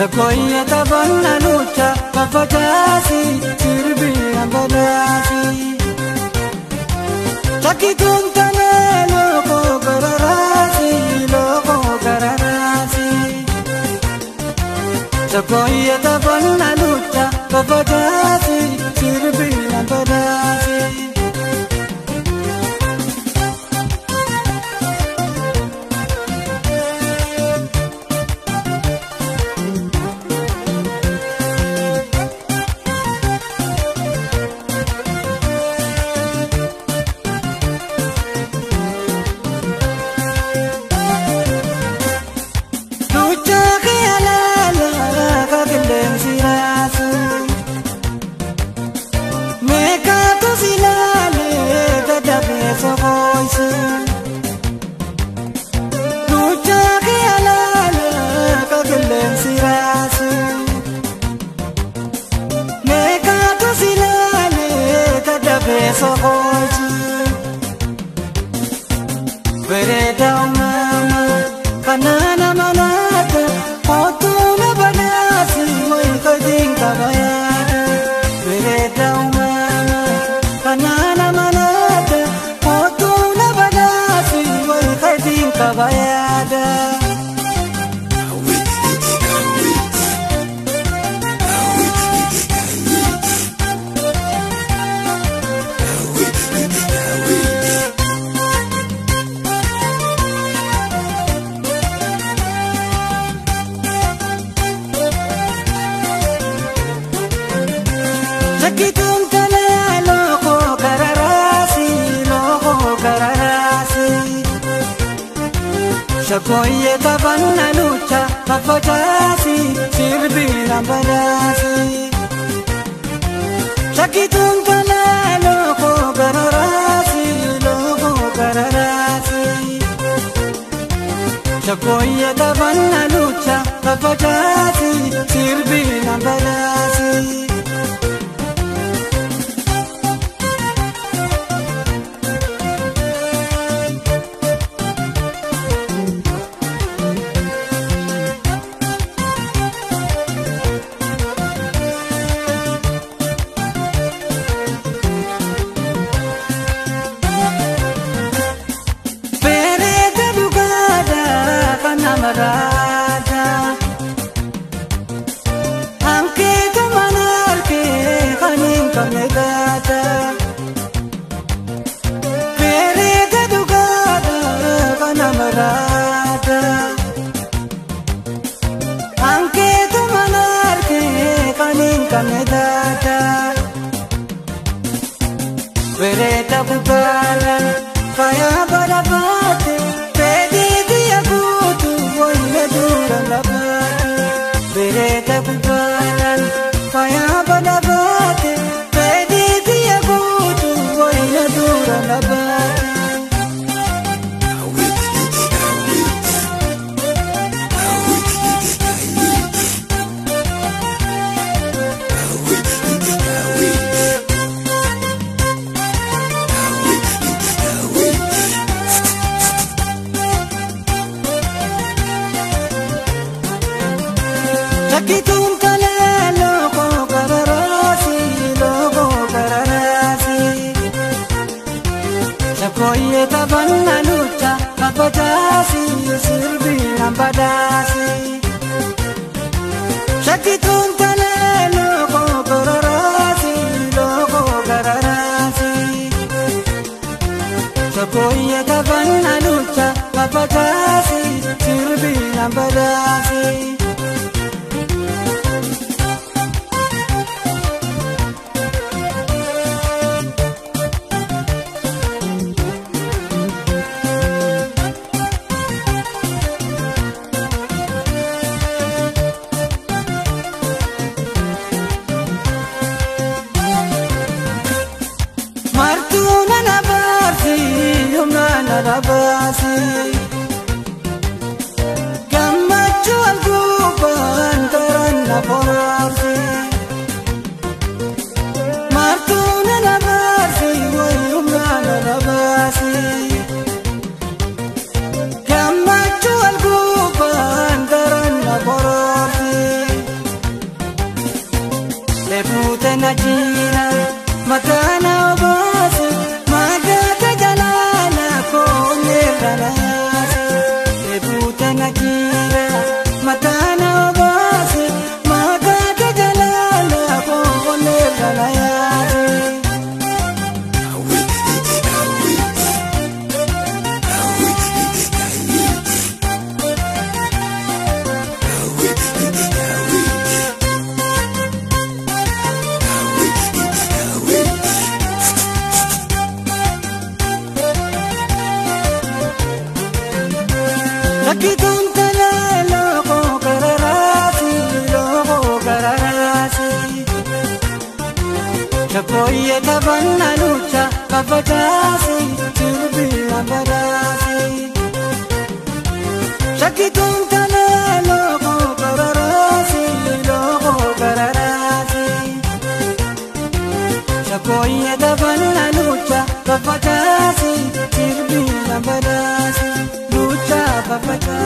Sequoia tabana lucha, papatasi, sirbi ambadasi. Sakitun tane loko kararasi, loko kararasi. Sequoia tabana lucha, papatasi, sirbi ambadasi. Sequoia tabana lucha, papatasi, sirbi ambadasi. Sakitun tane loko kararasi, loko kararasi. Sequoia tabana lucha, papatasi, sirbi ambadasi. Vereta putana, faya para bate, pedi dia putu, voy dura la bate. Vereta putana, faya para bate, pedi dia putu, voy dura la bate. Sakitun tane loko kararasi, loko kararasi. Sequoia tabana lucha, papatasi, sirbi ambadasi. Sakitun tane loko kararasi, loko kararasi. Sequoia tabana lucha, papatasi, sirbi ambadasi. Martuna na barsi, yumna na basi. Gammachu al-guban taran na borsi. Martuna na barsi, yumna na basi. Gammachu al-guban taran na borsi. na jira matana obase magate jalala kone galayati Lakitun talalo ko kararasi logo kararasi Chapoye tabanna lucha kafatasi turbi ambarasi Lakitun talalo ko kararasi logo kararasi Chapoye tabanna lucha kafatasi turbi ambarasi Lucha papata